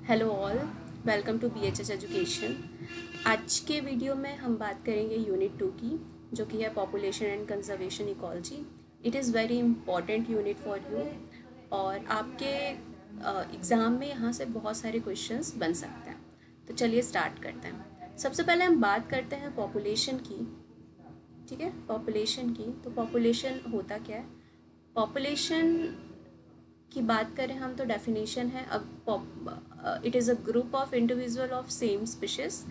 Hello all, welcome to BHS education. आज के video में हम बात करेंगे यूनिट 2 की, जो कि है population and conservation ecology. It is very important unit for you और आपके एग्ज़ाम में यहाँ से बहुत सारे क्वेश्चंस बन सकते हैं। तो चलिए स्टार्ट करते हैं। सबसे पहले हम बात करते हैं पॉपुलेशन की। ठीक है, पॉपुलेशन की। तो पॉपुलेशन होता क्या है? पॉपुलेशन की बात करें हम तो डेफिनेशन है, अब it is a group of individual of same species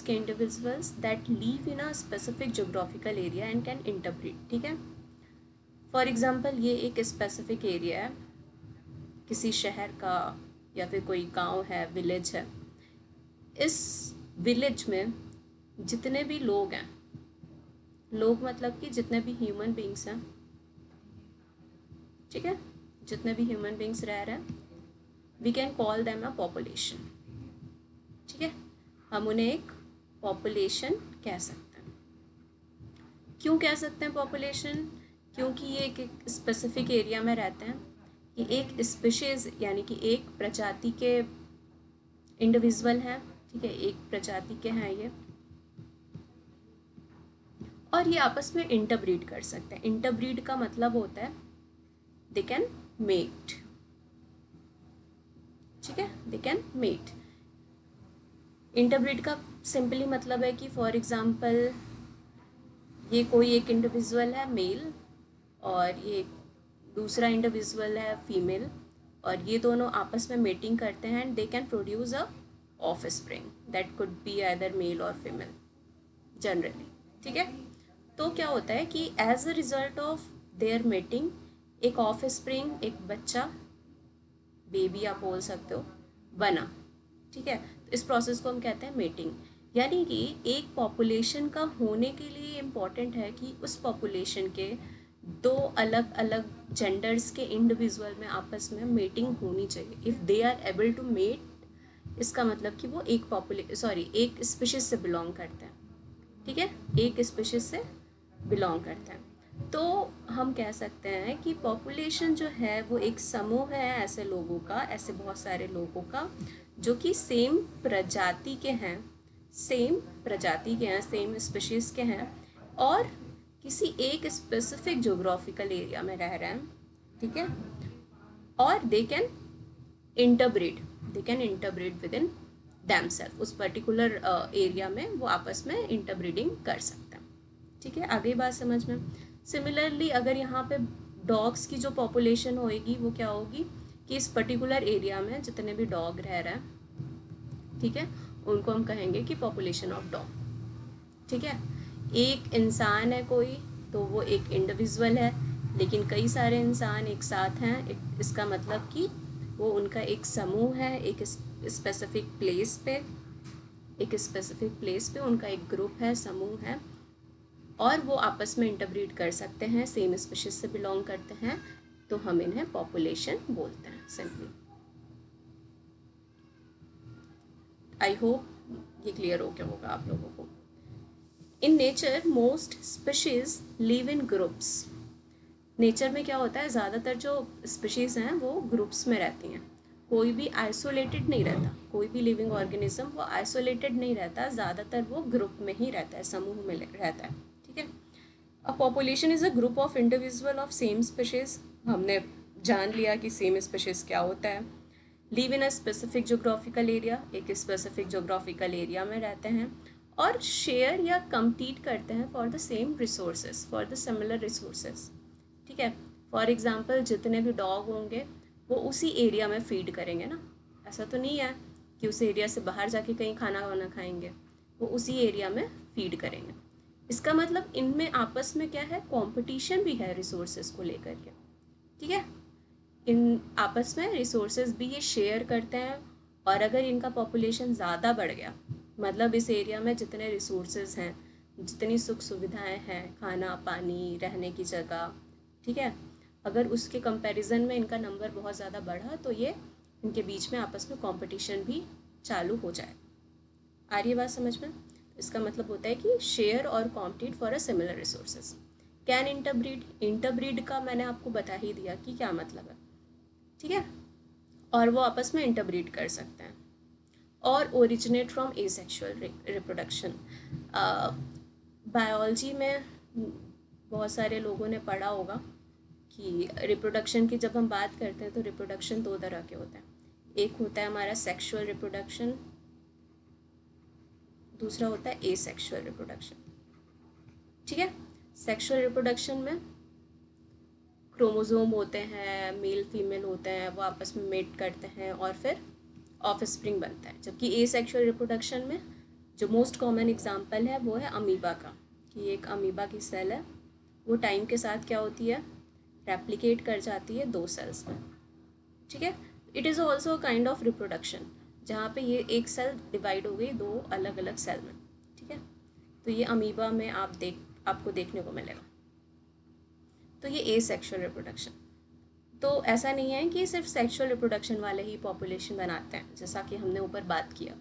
के individuals that live in a specific geographical area and can interbreed. ठीक है, फॉर एग्जांपल ये एक स्पेसिफिक एरिया है किसी शहर का या फिर कोई गांव है, विलेज है। इस विलेज में जितने भी लोग हैं, लोग मतलब कि जितने भी ह्यूमन बींग्स हैं, ठीक है, जितने भी ह्यूमन बींग्स रह रहे हैं, we can call them a population. ठीक है, हम उन्हें एक पॉपुलेशन कह सकते हैं। क्यों कह सकते हैं पॉपुलेशन? क्योंकि ये एक स्पेसिफिक एरिया में रहते हैं। ये एक स्पीशीज़ यानी कि एक प्रजाति के इंडिविजुअल हैं। ठीक है, एक प्रजाति के हैं ये, और ये आपस में इंटरब्रीड कर सकते हैं। इंटरब्रीड का मतलब होता है दे कैन मेट। ठीक है, दे कैन मेट। इंटरब्रीड का सिंपली मतलब है कि फॉर एग्जांपल ये कोई एक इंडिविजुअल है मेल और ये दूसरा इंडिविजुअल है फीमेल, और ये दोनों आपस में मेटिंग करते हैं and they can produce a offspring that could be either male or female generally. ठीक है, तो क्या होता है कि as a result of their mating एक ऑफस्प्रिंग, एक बच्चा, बेबी आप बोल सकते हो, बना। ठीक है, तो इस प्रोसेस को हम कहते हैं मेटिंग। यानी कि एक पॉपुलेशन का होने के लिए इम्पॉर्टेंट है कि उस पॉपुलेशन के दो अलग अलग जेंडर्स के इंडिविजुअल में आपस में मेटिंग होनी चाहिए। If they are able to mate, इसका मतलब कि वो एक स्पीशीज से बिलोंग करते हैं। ठीक है, एक स्पीशीज से बिलोंग करते हैं। तो हम कह सकते हैं कि पॉपुलेशन जो है वो एक समूह है ऐसे लोगों का, ऐसे बहुत सारे लोगों का जो कि सेम प्रजाति के हैं, सेम स्पीशीज़ के हैं और किसी एक स्पेसिफिक जोग्राफिकल एरिया में रह रहे हैं। ठीक है, और they can interbreed with in themselves. उस पर्टिकुलर एरिया में वो आपस में इंटरब्रीडिंग कर सकते हैं। ठीक है, आगे बात समझ में। सिमिलरली अगर यहाँ पे डॉग्स की जो पॉपुलेशन होएगी वो क्या होगी कि इस पर्टिकुलर एरिया में जितने भी डॉग रह रहे हैं, ठीक है, उनको हम कहेंगे कि पॉपुलेशन ऑफ डॉग। ठीक है, एक इंसान है कोई, तो वो एक इंडिविजुअल है, लेकिन कई सारे इंसान एक साथ हैं, इसका मतलब कि वो उनका एक समूह है, एक स्पेसिफिक प्लेस पे उनका एक ग्रुप है, समूह है, और वो आपस में इंटरब्रीड कर सकते हैं, सेम स्पीशीज से बिलोंग करते हैं, तो हम इन्हें पॉपुलेशन बोलते हैं सिंपली। आई होप ये क्लियर हो गया होगा आप लोगों को। In nature most species live in groups. Nature में क्या होता है, ज़्यादातर जो स्पीशीज़ हैं वो ग्रुप्स में रहती हैं। कोई भी आइसोलेटेड नहीं रहता, कोई भी लिविंग ऑर्गेनिज्म वो आइसोलेटेड नहीं रहता, ज़्यादातर वो ग्रुप में ही रहता है, समूह में रहता है। ठीक है, a population is a group of individual of same species. हमने जान लिया कि सेम स्पीशीज़ क्या होता है। Live in a specific geographical area, एक स्पेसिफिक जोग्राफिकल एरिया में रहते हैं और शेयर या कम्पीट करते हैं for the same resources, for the similar resources. ठीक है, फॉर एग्जांपल जितने भी डॉग होंगे वो उसी एरिया में फीड करेंगे ना। ऐसा तो नहीं है कि उस एरिया से बाहर जाके कहीं खाना वाना खाएंगे, वो उसी एरिया में फीड करेंगे। इसका मतलब इनमें आपस में क्या है, कंपटीशन भी है रिसोर्सेज को लेकर के। ठीक है, इन आपस में रिसोर्सेज भी ये शेयर करते हैं, और अगर इनका पॉपुलेशन ज़्यादा बढ़ गया, मतलब इस एरिया में जितने रिसोर्सेज हैं, जितनी सुख सुविधाएं हैं, खाना पानी रहने की जगह, ठीक है, अगर उसके कंपैरिजन में इनका नंबर बहुत ज़्यादा बढ़ा तो ये इनके बीच में आपस में कंपटीशन भी चालू हो जाए। आ रही है बात समझ में? इसका मतलब होता है कि शेयर और compete for a similar resources. Can interbreed, interbreed का मैंने आपको बता ही दिया कि क्या मतलब है। ठीक है, और वो आपस में इंटरब्रीड कर सकते हैं। और originate from asexual reproduction. Biology में बहुत सारे लोगों ने पढ़ा होगा कि रिप्रोडक्शन की जब हम बात करते हैं तो रिप्रोडक्शन दो तरह के होते हैं। एक होता है हमारा सेक्सुअल रिप्रोडक्शन, दूसरा होता है एसेक्सुअल रिप्रोडक्शन। ठीक है, सेक्सुअल रिप्रोडक्शन में क्रोमोसोम होते हैं, मेल फीमेल होते हैं, वो आपस में मेट करते हैं और फिर ऑफस्प्रिंग बनता है। जबकि एसेक्सुअल रिप्रोडक्शन में जो मोस्ट कॉमन एग्जांपल है वो है अमीबा का, कि एक अमीबा की सेल है, वो टाइम के साथ क्या होती है, रेप्लिकेट कर जाती है 2 सेल्स में। ठीक है, it is also kind of reproduction, जहाँ पे ये एक सेल डिवाइड हो गई 2 अलग अलग सेल में। ठीक है, तो ये अमीबा में आपको देखने को मिलेगा। तो ये एसेक्सुअल रिप्रोडक्शन। तो ऐसा नहीं है कि सिर्फ सेक्सुअल रिप्रोडक्शन वाले ही पॉपुलेशन बनाते हैं, जैसा कि हमने ऊपर बात किया।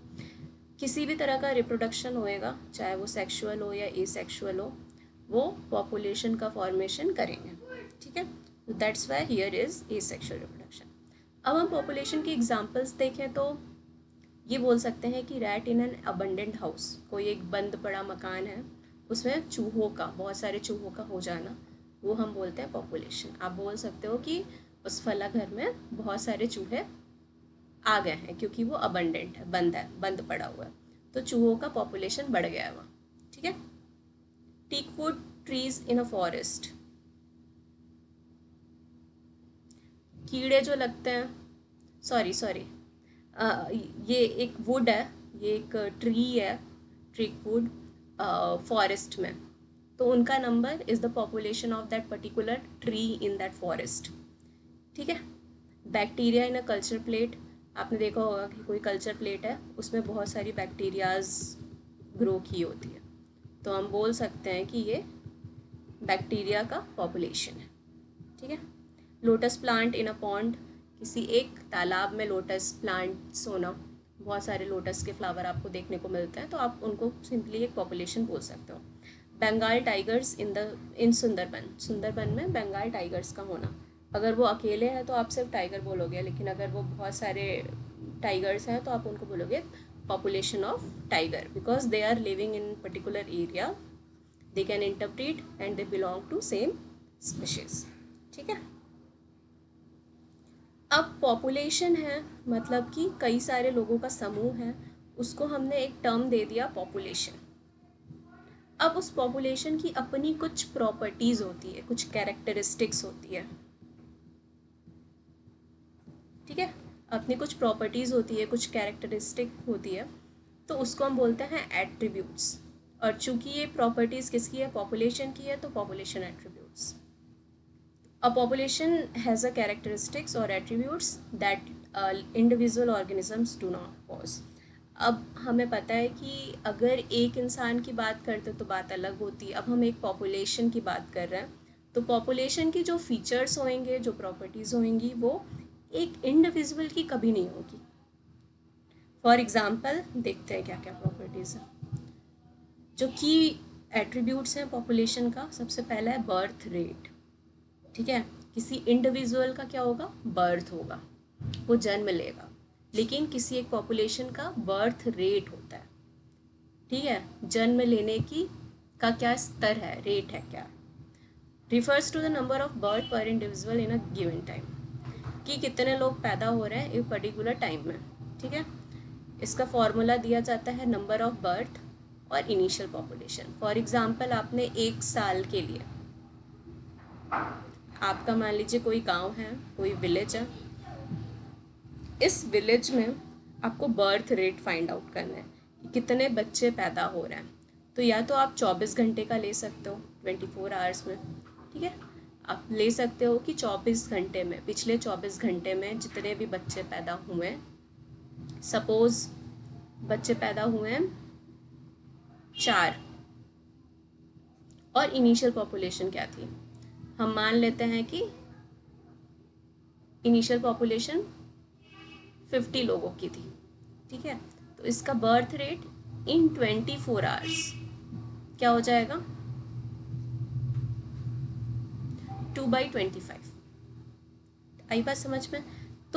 किसी भी तरह का रिप्रोडक्शन होएगा, चाहे वो सेक्सुअल हो या एसेक्सुअल हो, वो पॉपुलेशन का फॉर्मेशन करेंगे। ठीक है, that's why here is asexual reproduction. अब हम पॉपुलेशन के एग्जांपल्स देखें तो ये बोल सकते हैं कि rat in an abundant house, कोई एक बंद पड़ा मकान है, उसमें चूहों का, बहुत सारे चूहों का हो जाना, वो हम बोलते हैं पॉपुलेशन। आप बोल सकते हो कि उस फला घर में बहुत सारे चूहे आ गए हैं क्योंकि वो अबंडेंट है, बंद पड़ा हुआ है, तो चूहों का पॉपुलेशन बढ़ गया है वहाँ। ठीक है, teakwood trees in a forest, कीड़े जो लगते हैं, सॉरी ये एक वुड है, ये एक ट्री है, टीकवुड, फॉरेस्ट में, तो उनका number is the population of that particular tree in that forest. ठीक है, bacteria in a culture plate, आपने देखा होगा कि कोई कल्चर प्लेट है, उसमें बहुत सारी बैक्टीरियाज ग्रो की होती है, तो हम बोल सकते हैं कि ये बैक्टीरिया का पॉपुलेशन है। ठीक है, lotus plant in a pond, किसी एक तालाब में लोटस प्लांट्स होना, बहुत सारे लोटस के फ्लावर आपको देखने को मिलते हैं, तो आप उनको सिंपली एक पॉपुलेशन बोल सकते हो। बंगाल टाइगर्स इन सुंदरबन में बंगाल टाइगर्स का होना, अगर वो अकेले हैं तो आप सिर्फ टाइगर बोलोगे, लेकिन अगर वो बहुत सारे टाइगर्स हैं तो आप उनको बोलोगे population of tiger, because they are living in particular area, they can interpret and they belong to same species. ठीक है, अब पॉपुलेशन है मतलब कि कई सारे लोगों का समूह है, उसको हमने एक टर्म दे दिया पॉपुलेशन। अब उस पॉपुलेशन की अपनी कुछ प्रॉपर्टीज होती है, कुछ कैरेक्टरिस्टिक्स होती है। ठीक है, अपनी कुछ प्रॉपर्टीज होती है, कुछ कैरेक्टरिस्टिक होती है, तो उसको हम बोलते हैं एट्रीब्यूट्स। और चूंकि ये प्रॉपर्टीज किसकी है, पॉपुलेशन की है, तो population attributes. A population has a characteristics or attributes that individual organisms do not possess. अब हमें पता है कि अगर एक इंसान की बात करते तो बात अलग होती, अब हम एक पॉपुलेशन की बात कर रहे हैं, तो पॉपुलेशन की जो फीचर्स होंगे, जो प्रॉपर्टीज़ होंगी, वो एक इंडिविजुअल की कभी नहीं होगी। फॉर एग्जाम्पल देखते हैं क्या क्या प्रॉपर्टीज़ हैं। जो की एट्रीब्यूट्स हैं पॉपुलेशन का, सबसे पहला है बर्थ रेट। ठीक है, किसी इंडिविजुअल का क्या होगा, बर्थ होगा, वो जन्म लेगा, लेकिन किसी एक पॉपुलेशन का बर्थ रेट होता है। ठीक है, जन्म लेने की का क्या स्तर है, रेट है क्या, refers to the number of birth per individual in a given time, कि कितने लोग पैदा हो रहे हैं एक पर्टिकुलर टाइम में। ठीक है, इसका फॉर्मूला दिया जाता है नंबर ऑफ बर्थ और इनिशियल पॉपुलेशन। फॉर एग्जाम्पल, आपने 1 साल के लिए, आपका मान लीजिए कोई गांव है, कोई विलेज है, इस विलेज में आपको बर्थ रेट फाइंड आउट करना है कि कितने बच्चे पैदा हो रहे हैं, तो या तो आप 24 घंटे का ले सकते हो, 24 आवर्स में। ठीक है, आप ले सकते हो कि 24 घंटे में, पिछले 24 घंटे में जितने भी बच्चे पैदा हुए हैं, सपोज बच्चे पैदा हुए हैं 4, और इनिशियल पॉपुलेशन क्या थी, हम मान लेते हैं कि इनिशियल पॉपुलेशन 50 लोगों की थी। ठीक है, तो इसका बर्थ रेट इन 24 आवर्स क्या हो जाएगा, 2/25। आई बात समझ में।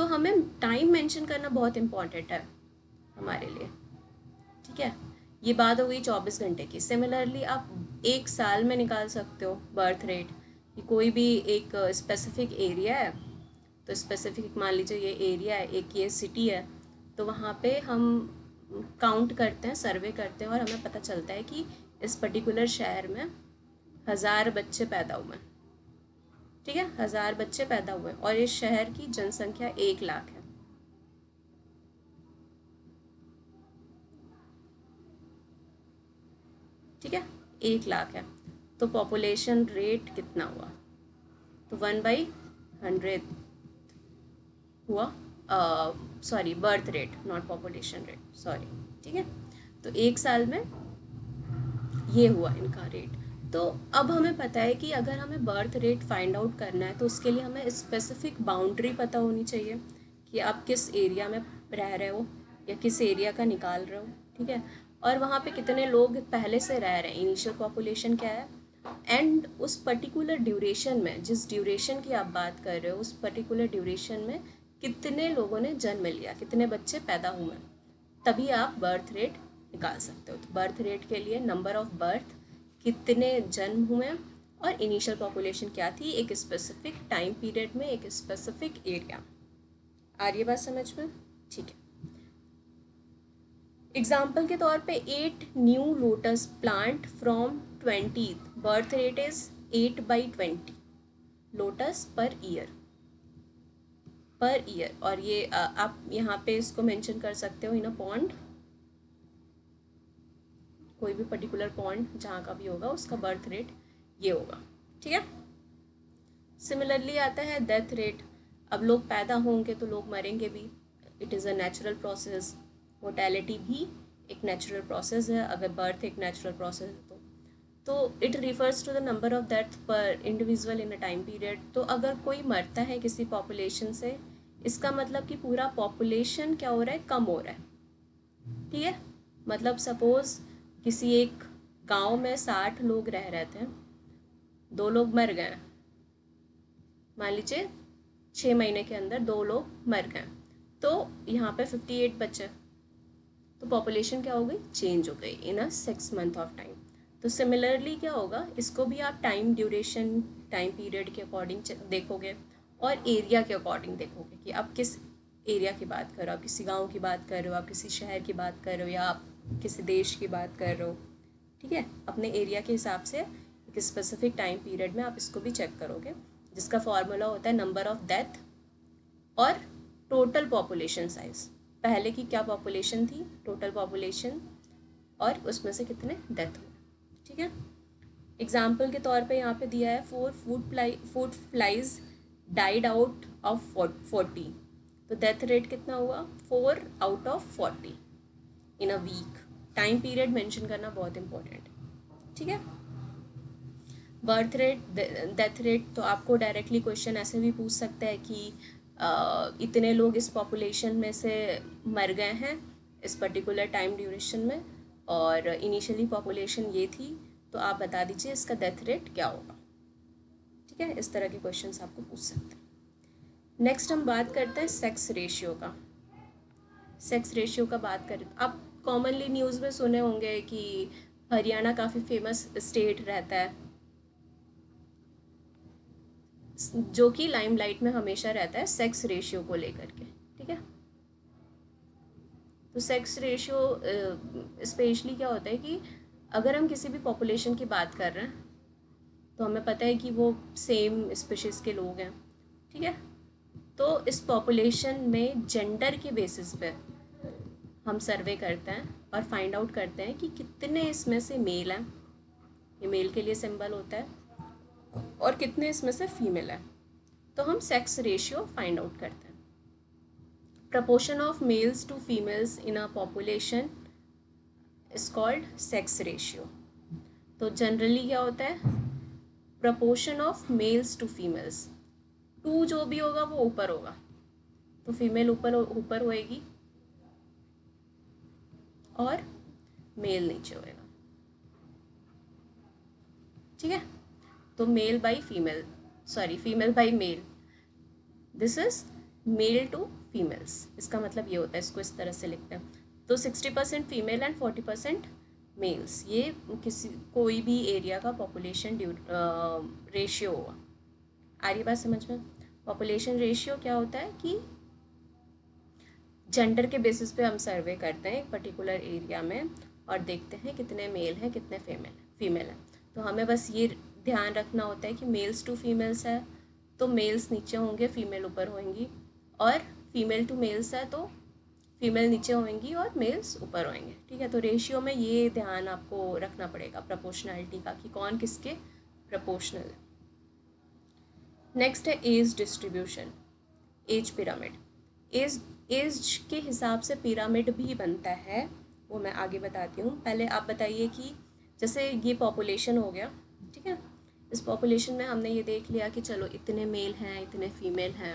तो हमें टाइम मेंशन करना बहुत इम्पॉर्टेंट है हमारे लिए, ठीक है। ये बात हो गई 24 घंटे की। सिमिलरली आप एक साल में निकाल सकते हो बर्थ रेट, कि कोई भी एक स्पेसिफिक एरिया है, तो स्पेसिफिक मान लीजिए ये एरिया है, एक ये सिटी है, तो वहाँ पे हम काउंट करते हैं, सर्वे करते हैं, और हमें पता चलता है कि इस पर्टिकुलर शहर में 1000 बच्चे पैदा हुए हैं, ठीक है, 1000 बच्चे पैदा हुए, और इस शहर की जनसंख्या 1 लाख है। ठीक है, 1 लाख है, तो पॉपुलेशन रेट कितना हुआ, तो 1/100 हुआ, sorry birth rate, not population rate, sorry, ठीक है। तो एक साल में ये हुआ इनका रेट। तो अब हमें पता है कि अगर हमें बर्थ रेट फाइंड आउट करना है, तो उसके लिए हमें स्पेसिफिक बाउंड्री पता होनी चाहिए कि आप किस एरिया में रह रहे हो या किस एरिया का निकाल रहे हो, ठीक है, और वहाँ पे कितने लोग पहले से रह रहे हैं, इनिशियल पॉपुलेशन क्या है, एंड उस पर्टिकुलर ड्यूरेशन में, जिस ड्यूरेशन की आप बात कर रहे हो, उस पर्टिकुलर ड्यूरेशन में कितने लोगों ने जन्म लिया, कितने बच्चे पैदा हुए, तभी आप बर्थ रेट निकाल सकते हो। तो बर्थ रेट के लिए नंबर ऑफ बर्थ, कितने जन्म हुए, और इनिशियल पॉपुलेशन क्या थी एक स्पेसिफिक टाइम पीरियड में, एक स्पेसिफिक एरिया। आ रही है बात समझ में? ठीक है। एग्जाम्पल के तौर पे 8 new lotus plant from 20, birth rate is 8/20 lotus per year, और ये आप यहाँ पे इसको मेंशन कर सकते हो इन अ पॉन्ड, कोई भी पर्टिकुलर पॉइंट जहाँ का भी होगा उसका बर्थ रेट ये होगा, ठीक है। सिमिलरली आता है डेथ रेट। अब लोग पैदा होंगे तो लोग मरेंगे भी, it is a natural process. Mortality भी एक नेचुरल प्रोसेस है, अगर बर्थ एक नेचुरल प्रोसेस है तो it refers to the number of death per individual in a time period. तो अगर कोई मरता है किसी पॉपुलेशन से, इसका मतलब कि पूरा पॉपुलेशन क्या हो रहा है, कम हो रहा है, ठीक है। मतलब सपोज किसी एक गांव में 60 लोग रह रहे थे, 2 लोग मर गए, मान लीजिए 6 महीने के अंदर 2 लोग मर गए, तो यहाँ पे 58 बचे, तो पॉपुलेशन क्या हो गई, चेंज हो गई इन अ 6 मंथ ऑफ टाइम। तो सिमिलरली क्या होगा, इसको भी आप टाइम ड्यूरेशन, टाइम पीरियड के अकॉर्डिंग देखोगे, और एरिया के अकॉर्डिंग देखोगे कि आप किस एरिया की बात कर रहे हो, आप किसी गांव की बात कर रहे हो, आप किसी शहर की बात कर रहे हो, या आप किसी देश की बात कर रहे हो, ठीक है। अपने एरिया के हिसाब से एक स्पेसिफिक टाइम पीरियड में आप इसको भी चेक करोगे, जिसका फॉर्मूला होता है नंबर ऑफ डेथ और टोटल पॉपुलेशन साइज। पहले की क्या पॉपुलेशन थी, टोटल पॉपुलेशन, और उसमें से कितने डेथ हुए, ठीक है। एग्जाम्पल के तौर पे यहाँ पे दिया है 4 food flies died out of 40, तो डेथ रेट कितना हुआ, 4/40 in a week. Time period mention करना बहुत इंपॉर्टेंट है, ठीक है। बर्थ रेट, डेथ रेट, तो आपको डायरेक्टली क्वेश्चन ऐसे भी पूछ सकता है कि इतने लोग इस पॉपुलेशन में से मर गए हैं इस पर्टिकुलर टाइम ड्यूरेशन में, और इनिशियली पॉपुलेशन ये थी, तो आप बता दीजिए इसका डेथ रेट क्या होगा, ठीक है। इस तरह के क्वेश्चंस आपको पूछ सकते हैं। नेक्स्ट हम बात करते हैं सेक्स रेशियो का। सेक्स रेशियो का बात करें, आप कॉमनली न्यूज़ में सुने होंगे कि हरियाणा काफ़ी फेमस स्टेट रहता है, जो कि लाइमलाइट में हमेशा रहता है सेक्स रेशियो को लेकर के, ठीक है। तो सेक्स रेशियो स्पेशली क्या होता है कि अगर हम किसी भी पॉपुलेशन की बात कर रहे हैं, तो हमें पता है कि वो सेम स्पेशीज़ के लोग हैं, ठीक है। तो इस पॉपुलेशन में जेंडर के बेसिस पे हम सर्वे करते हैं और फाइंड आउट करते हैं कि कितने इसमें से मेल हैं, ये मेल के लिए सिंबल होता है, और कितने इसमें से फीमेल है, तो हम सेक्स रेशियो फाइंड आउट करते हैं। Proportion of males to females in a population is called sex ratio. तो जनरली क्या होता है, proportion of males to females, to जो भी होगा वो ऊपर होगा, तो फीमेल ऊपर ऊपर होएगी और मेल नीचे होएगा, ठीक है। तो male by female, sorry female by male, this is male to females, इसका मतलब ये होता है, इसको इस तरह से लिखते हैं। तो 60% फीमेल एंड 40% मेल्स, ये किसी कोई भी एरिया का पॉपुलेशन रेशियो होगा। आ रही बात समझ में? पॉपुलेशन रेशियो क्या होता है कि जेंडर के बेसिस पे हम सर्वे करते हैं एक पर्टिकुलर एरिया में और देखते हैं कितने मेल हैं कितने फीमेल हैं। तो हमें बस ये ध्यान रखना होता है कि मेल्स टू फीमेल्स है तो मेल्स नीचे होंगे, फीमेल ऊपर होंगी, और फीमेल टू मेल्स है तो फीमेल नीचे होंगी और मेल्स ऊपर होंगे। ठीक है, तो रेशियो में ये ध्यान आपको रखना पड़ेगा प्रोपोर्शनैलिटी का कि कौन किसके प्रोपोर्शनल है। नेक्स्ट है age distribution, age pyramid. Age age के हिसाब से पिरामिड भी बनता है, वो मैं आगे बताती हूँ। पहले आप बताइए कि जैसे ये पॉपुलेशन हो गया, ठीक है, इस पॉपुलेशन में हमने ये देख लिया कि चलो इतने मेल हैं इतने फीमेल हैं,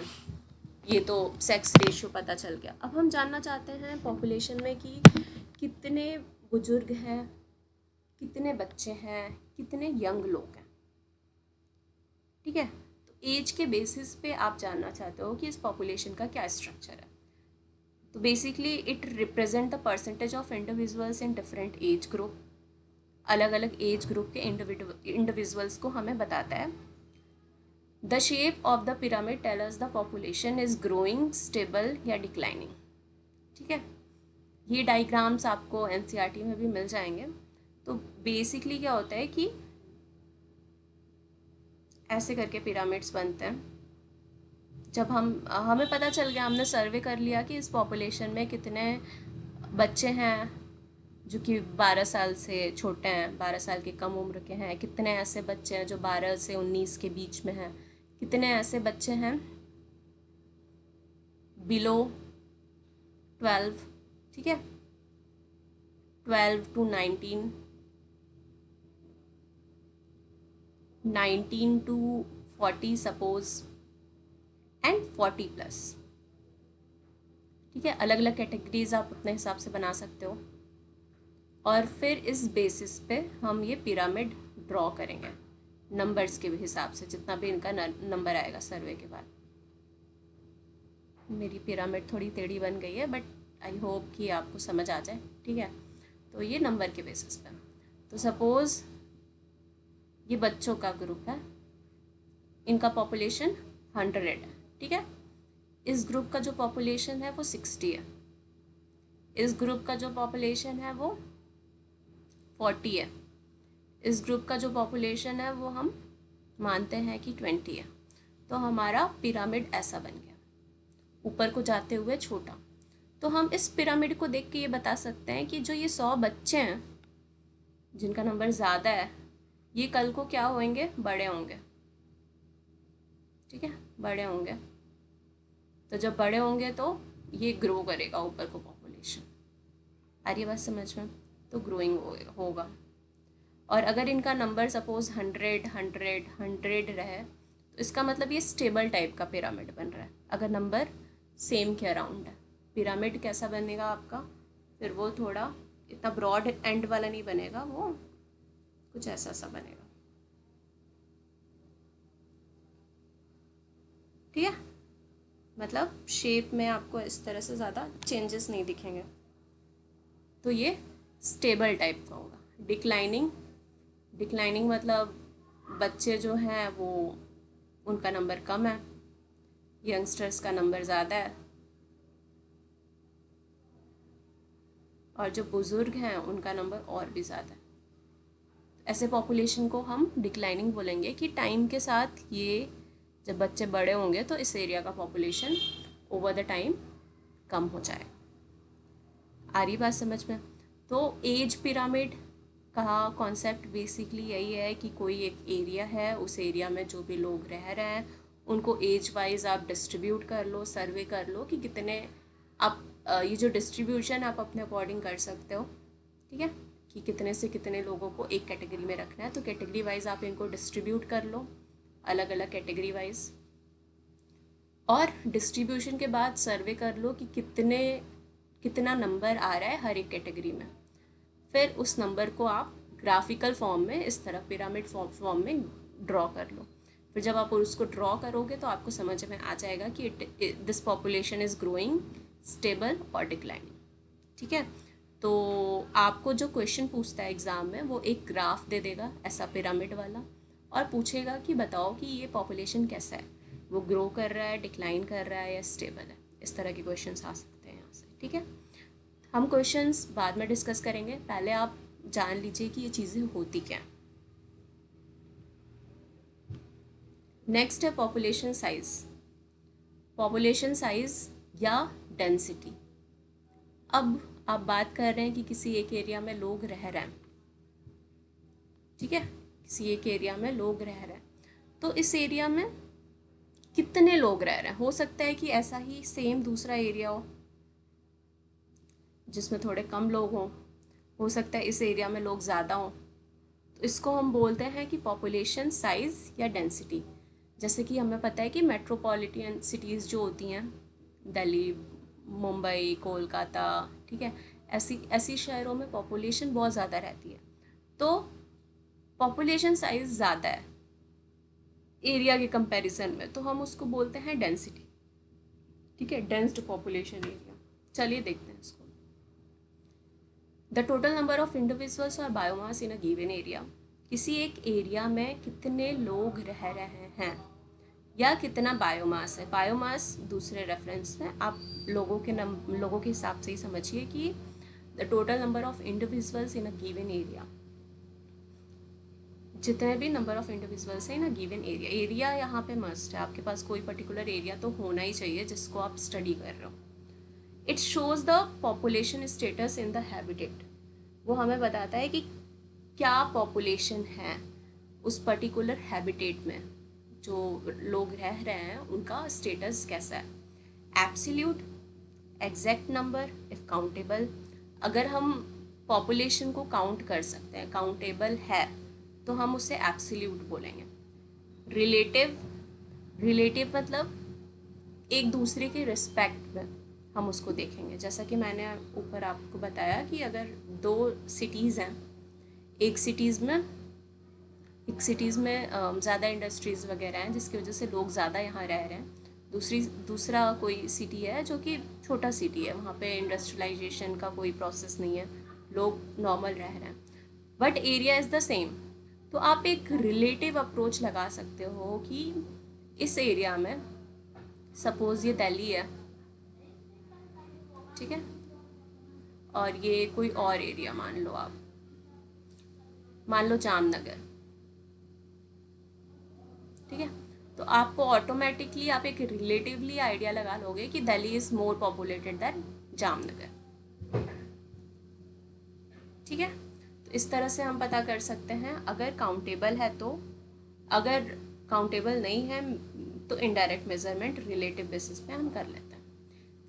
ये तो सेक्स रेशियो पता चल गया। अब हम जानना चाहते हैं पॉपुलेशन में कि कितने बुजुर्ग हैं, कितने बच्चे हैं, कितने यंग लोग हैं। ठीक है, तो एज के बेसिस पे आप जानना चाहते हो कि इस पॉपुलेशन का क्या स्ट्रक्चर है। तो basically it represent the percentage of individuals in different age group. अलग अलग एज ग्रुप के इंडिविजुअल्स को हमें बताता है। The shape of the pyramid tell us the population is growing, stable या डिक्लाइनिंग। ठीक है, ये डायग्राम्स आपको एनसीईआरटी में भी मिल जाएंगे। तो बेसिकली क्या होता है कि ऐसे करके पिरामिड्स बनते हैं। जब हमें पता चल गया, हमने सर्वे कर लिया कि इस पॉपुलेशन में कितने बच्चे हैं जो कि 12 साल से छोटे हैं, 12 साल के कम उम्र के हैं, कितने ऐसे बच्चे हैं जो 12 से 19 के बीच में हैं, कितने ऐसे बच्चे हैं बिलो 12, ठीक है, 12 to 19, 19 to 40 suppose, and 40 plus. ठीक है, अलग अलग कैटेगरीज आप अपने हिसाब से बना सकते हो और फिर इस बेसिस पे हम ये पिरामिड ड्रॉ करेंगे नंबर्स के हिसाब से, जितना भी इनका नंबर आएगा सर्वे के बाद। मेरी पिरामिड थोड़ी टेढ़ी बन गई है बट आई होप कि आपको समझ आ जाए। ठीक है, तो ये नंबर के बेसिस पे, तो सपोज़ ये बच्चों का ग्रुप है, इनका पॉपुलेशन 100 है। ठीक है, इस ग्रुप का जो पॉपुलेशन है वो 60 है, इस ग्रुप का जो पॉपुलेशन है वो 40 है, इस ग्रुप का जो पॉपुलेशन है वो हम मानते हैं कि 20 है। तो हमारा पिरामिड ऐसा बन गया, ऊपर को जाते हुए छोटा। तो हम इस पिरामिड को देख के ये बता सकते हैं कि जो ये 100 बच्चे हैं जिनका नंबर ज़्यादा है, ये कल को क्या होंगे, बड़े होंगे। ठीक है, बड़े होंगे, तो जब बड़े होंगे तो ये ग्रो करेगा ऊपर को पॉपुलेशन। आ रही बात समझ में? तो ग्रोइंग होगा। और अगर इनका नंबर सपोज 100 रहे तो इसका मतलब ये स्टेबल टाइप का पिरामिड बन रहा है। अगर नंबर सेम के अराउंड है, पिरामिड कैसा बनेगा आपका, फिर वो थोड़ा इतना ब्रॉड एंड वाला नहीं बनेगा, वो कुछ ऐसा सा बनेगा। ठीक है, मतलब शेप में आपको इस तरह से ज़्यादा चेंजेस नहीं दिखेंगे। तो ये स्टेबल टाइप का होगा। डिक्लाइनिंग मतलब बच्चे जो हैं वो उनका नंबर कम है, यंगस्टर्स का नंबर ज़्यादा है, और जो बुज़ुर्ग हैं उनका नंबर और भी ज़्यादा है। ऐसे पॉपुलेशन को हम डिक्लाइनिंग बोलेंगे कि टाइम के साथ ये जब बच्चे बड़े होंगे तो इस एरिया का पॉपुलेशन ओवर द टाइम कम हो जाएगा। आ रही बात समझ में? तो एज पिरामिड का कॉन्सेप्ट बेसिकली यही है कि कोई एक एरिया है, उस एरिया में जो भी लोग रह रहे हैं उनको एज वाइज आप डिस्ट्रीब्यूट कर लो, सर्वे कर लो कि कितने आप ये जो डिस्ट्रीब्यूशन आप अपने अकॉर्डिंग कर सकते हो। ठीक है, कि कितने से कितने लोगों को एक कैटेगरी में रखना है, तो कैटेगरी वाइज आप इनको डिस्ट्रीब्यूट कर लो, अलग अलग कैटेगरी वाइज, और डिस्ट्रीब्यूशन के बाद सर्वे कर लो कि कितना नंबर आ रहा है हर एक कैटेगरी में। फिर उस नंबर को आप ग्राफिकल फॉर्म में इस तरह पिरामिड फॉर्म में ड्रॉ कर लो। फिर जब आप उसको ड्रॉ करोगे तो आपको समझ में आ जाएगा कि this population is growing, stable और डिक्लाइनिंग। ठीक है, तो आपको जो क्वेश्चन पूछता है एग्ज़ाम में वो एक ग्राफ दे देगा ऐसा पिरामिड वाला, और पूछेगा कि बताओ कि ये पॉपुलेशन कैसा है, वो ग्रो कर रहा है, डिक्लाइन कर रहा है या स्टेबल है। इस तरह के क्वेश्चंस आ सकते हैं यहाँ से। ठीक है, हम क्वेश्चंस बाद में डिस्कस करेंगे, पहले आप जान लीजिए कि ये चीज़ें होती क्या हैं। नेक्स्ट है पॉपुलेशन साइज। पॉपुलेशन साइज या डेंसिटी। अब आप बात कर रहे हैं कि किसी एक एरिया में लोग रह रहे हैं, ठीक है, किसी एक एरिया में लोग रह रहे हैं, तो इस एरिया में कितने लोग रह रहे हैं। हो सकता है कि ऐसा ही सेम दूसरा एरिया हो जिसमें थोड़े कम लोग हों, हो सकता है इस एरिया में लोग ज़्यादा हों, तो इसको हम बोलते हैं कि पॉपुलेशन साइज़ या डेंसिटी। जैसे कि हमें पता है कि मेट्रोपॉलिटन सिटीज़ जो होती हैं, दिल्ली, मुंबई, कोलकाता, ठीक है, ऐसी ऐसी शहरों में पॉपुलेशन बहुत ज़्यादा रहती है, तो पॉपुलेशन साइज़ ज़्यादा है एरिया के कंपैरिजन में, तो हम उसको बोलते हैं डेंसिटी। ठीक है, डेंस्ड पॉपुलेशन एरिया। चलिए देखते हैं इसको। The total number of individuals और biomass in a given area. किसी एक एरिया में कितने लोग रह रहे हैं या कितना बायोमास है। बायोमास दूसरे रेफरेंस में आप लोगों के हिसाब से ही समझिए कि the total number of individuals in a given area, जितने भी नंबर ऑफ इंडिविजुअल्स हैं इन अ गिवन एरिया। एरिया यहाँ पे मस्ट है, आपके पास कोई पर्टिकुलर एरिया तो होना ही चाहिए जिसको आप स्टडी कर रहे हो। It shows the population status in the habitat. वो हमें बताता है कि क्या पॉपुलेशन है उस पर्टिकुलर हैबिटेट में, जो लोग रह रहे हैं उनका स्टेटस कैसा है। Absolute, exact number if countable. अगर हम पॉपुलेशन को काउंट कर सकते हैं, काउंटेबल है, तो हम उसे एब्सोल्यूट बोलेंगे। रिलेटिव, रिलेटिव मतलब एक दूसरे के रिस्पेक्ट में हम उसको देखेंगे। जैसा कि मैंने ऊपर आपको बताया कि अगर दो सिटीज़ हैं, एक सिटीज़ में ज़्यादा इंडस्ट्रीज़ वगैरह हैं जिसकी वजह से लोग ज़्यादा यहाँ रह रहे हैं, दूसरा कोई सिटी है जो कि छोटा सिटी है, वहाँ पे इंडस्ट्रियलाइजेशन का कोई प्रोसेस नहीं है, लोग नॉर्मल रह रहे हैं, but area is the same. तो आप एक रिलेटिव अप्रोच लगा सकते हो कि इस एरिया में, सपोज ये दिल्ली है, ठीक है, और ये कोई और एरिया मान लो, आप मान लो जामनगर, ठीक है, तो आपको ऑटोमेटिकली आप एक रिलेटिवली आइडिया लगा लोगे कि Delhi is more populated than Jamnagar. ठीक है, तो इस तरह से हम पता कर सकते हैं अगर काउंटेबल है तो। अगर काउंटेबल नहीं है तो इनडायरेक्ट मेजरमेंट रिलेटिव बेसिस पे हम कर लेते हैं।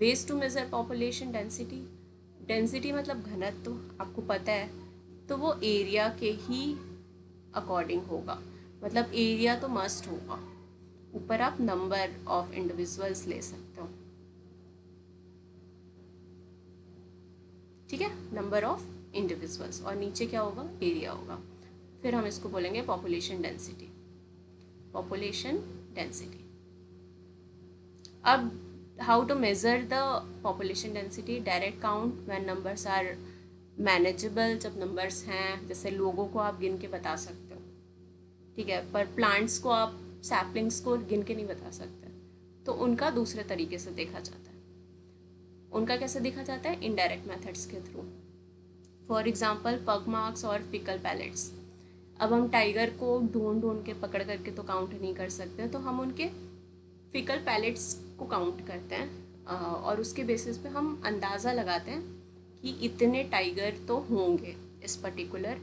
Ways to measure population density. Density मतलब घनत्व, आपको पता है, तो वो एरिया के ही अकॉर्डिंग होगा, मतलब एरिया तो मस्ट होगा। ऊपर आप नंबर ऑफ इंडिविजुअल्स ले सकते हो, ठीक है, नंबर ऑफ इंडिविजुअल्स, और नीचे क्या होगा, एरिया होगा। फिर हम इसको बोलेंगे पॉपुलेशन डेंसिटी। Population density. अब how to measure the population density. Direct count when numbers are manageable, जब नंबर्स हैं, जैसे लोगों को आप गिन के बता सकते हो, ठीक है, पर प्लांट्स को आप, सैपलिंग्स को गिन के नहीं बता सकते, तो उनका दूसरे तरीके से देखा जाता है। उनका कैसे देखा जाता है, इनडायरेक्ट मेथड्स के थ्रू। फॉर एग्जाम्पल पग मार्क्स और फिकल पैलेट्स। अब हम टाइगर को ढूंढ के पकड़ करके तो काउंट नहीं कर सकते, तो हम उनके फिकल पैलेट्स को काउंट करते हैं, और उसके बेसिस पे हम अंदाज़ा लगाते हैं कि इतने टाइगर तो होंगे इस पर्टिकुलर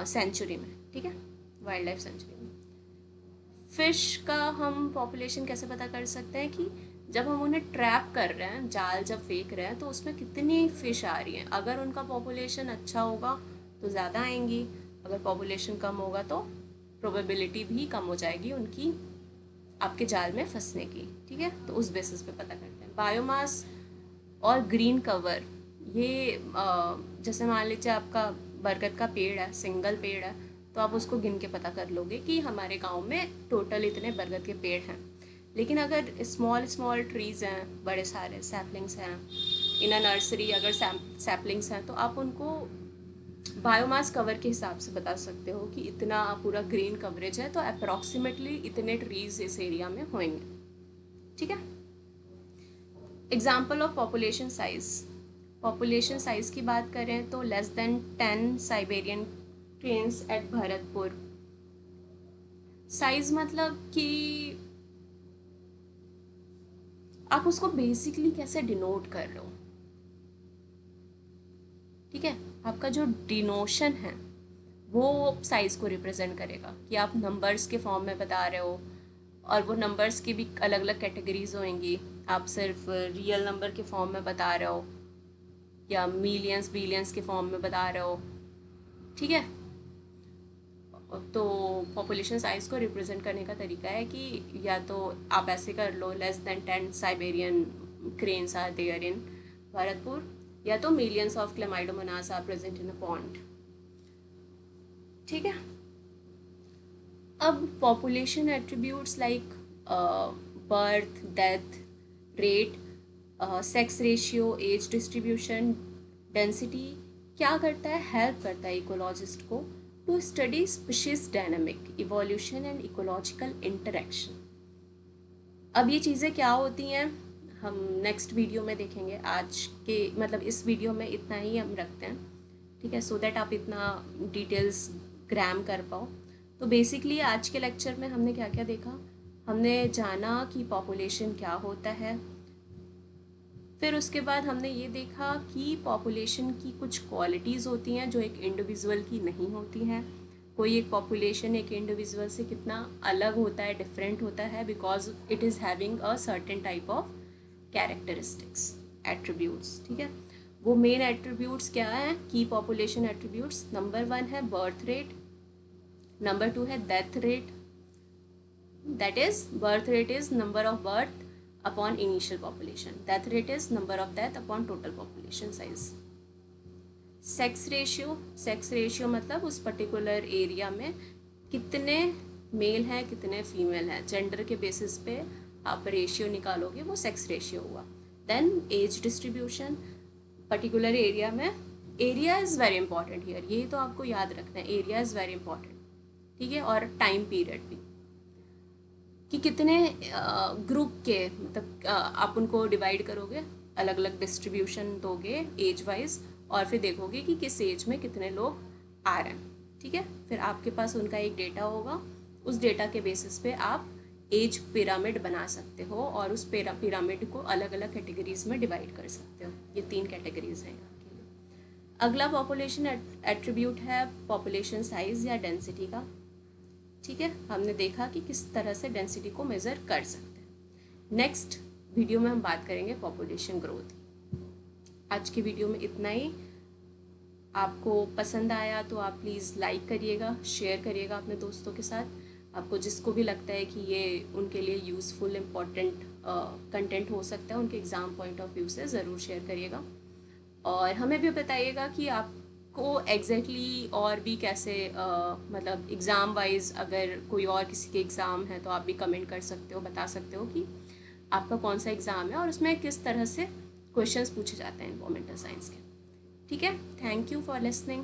सेंचुरी में, ठीक है, वाइल्ड लाइफ सेंचुरी में। फिश का हम पॉपुलेशन कैसे पता कर सकते हैं कि जब हम उन्हें ट्रैप कर रहे हैं, जाल जब फेंक रहे हैं, तो उसमें कितनी फ़िश आ रही हैं। अगर उनका पॉपुलेशन अच्छा होगा तो ज़्यादा आएंगी, अगर पॉपुलेशन कम होगा तो प्रोबेबिलिटी भी कम हो जाएगी उनकी आपके जाल में फंसने की, ठीक है, तो उस बेसिस पे पता करते हैं। बायोमास और ग्रीन कवर, ये जैसे मान लीजिए आपका बरगद का पेड़ है, सिंगल पेड़ है, तो आप उसको गिन के पता कर लोगे कि हमारे गांव में टोटल इतने बरगद के पेड़ हैं। लेकिन अगर स्मॉल स्मॉल ट्रीज़ हैं, बड़े सारे सैपलिंग्स हैं इन अ नर्सरी, अगर सैपलिंग्स हैं तो आप उनको बायोमास कवर के हिसाब से बता सकते हो कि इतना पूरा ग्रीन कवरेज है तो अप्रॉक्सीमेटली इतने ट्रीज इस एरिया में होंगे। ठीक है। Example of population size. Population size की बात करें तो less than 10 Siberian cranes at Bharatpur. Size मतलब कि आप उसको बेसिकली कैसे डिनोट कर रहे हो। ठीक है, आपका जो डिनोशन है वो साइज को रिप्रेजेंट करेगा कि आप नंबर्स के फॉर्म में बता रहे हो, और वो नंबर्स की भी अलग अलग कैटेगरीज होंगी। आप सिर्फ रियल नंबर के फॉर्म में बता रहे हो या मिलियंस बिलियंस के फॉर्म में बता रहे हो। ठीक है, तो पॉपुलेशन साइज को रिप्रेजेंट करने का तरीका है कि या तो आप ऐसे कर लो less than 10 Siberian cranes are there in Bharatpur, या तो millions of chlamydomonas are present in a pond. ठीक है। अब population attributes like birth, death rate, sex ratio, age distribution, density क्या करता है, हेल्प करता है इकोलॉजिस्ट को to study species dynamic evolution and ecological interaction. अब ये चीज़ें क्या होती हैं हम नेक्स्ट वीडियो में देखेंगे। आज के मतलब इस वीडियो में इतना ही हम रखते हैं। ठीक है, सो दैट आप इतना डिटेल्स ग्रैम कर पाओ। तो बेसिकली आज के लेक्चर में हमने क्या क्या देखा, हमने जाना कि पॉपुलेशन क्या होता है, फिर उसके बाद हमने ये देखा कि पॉपुलेशन की कुछ क्वालिटीज़ होती हैं जो एक इंडिविजुअल की नहीं होती हैं। कोई एक पॉपुलेशन एक इंडिविजुअल से कितना अलग होता है, डिफरेंट होता है, because it is having a certain type of characteristics, attributes. ठीक है, वो मेन एट्रीब्यूट्स क्या हैं, की पॉपुलेशन एट्रीब्यूट्स। नंबर 1 है बर्थ रेट, नंबर 2 है death rate, that is birth rate is number of birth upon initial population, death rate is number of death upon total population size. Sex ratio, sex ratio मतलब उस particular area में कितने mail हैं कितने female हैं, gender के basis पे आप रेशियो निकालोगे, वो सेक्स रेशियो हुआ। Then age distribution, particular area में, area is very important here, ये तो आपको याद रखना है, एरिया इज़ वेरी इंपॉर्टेंट। ठीक है, और टाइम पीरियड भी कि कितने ग्रुप के मतलब आप उनको डिवाइड करोगे, अलग अलग डिस्ट्रीब्यूशन दोगे एज वाइज, और फिर देखोगे कि किस एज में कितने लोग आ रहे हैं। ठीक है, फिर आपके पास उनका एक डेटा होगा, उस डेटा के बेसिस पे आप एज पिरामिड बना सकते हो और उस पिरामिड को अलग अलग कैटेगरीज में डिवाइड कर सकते हो। ये 3 कैटेगरीज हैं यहाँ के लिए। अगला पॉपुलेशन एट्रीब्यूट है पॉपुलेशन साइज या डेंसिटी का। ठीक है, हमने देखा कि किस तरह से डेंसिटी को मेज़र कर सकते हैं। नेक्स्ट वीडियो में हम बात करेंगे पॉपुलेशन ग्रोथ। आज की वीडियो में इतना ही। आपको पसंद आया तो आप प्लीज़ लाइक करिएगा, शेयर करिएगा अपने दोस्तों के साथ। आपको जिसको भी लगता है कि ये उनके लिए यूज़फुल इम्पॉर्टेंट कंटेंट हो सकता है, उनके एग्ज़ाम पॉइंट ऑफ व्यू से ज़रूर शेयर करिएगा। और हमें भी बताइएगा कि आपको एग्जैक्टली और भी कैसे मतलब एग्ज़ाम वाइज अगर कोई और किसी के एग्ज़ाम है तो आप भी कमेंट कर सकते हो, बता सकते हो कि आपका कौन सा एग्ज़ाम है और उसमें किस तरह से क्वेश्चंस पूछे जाते हैं एनवायरमेंटल साइंस के। ठीक है, थैंक यू फॉर लिसनिंग।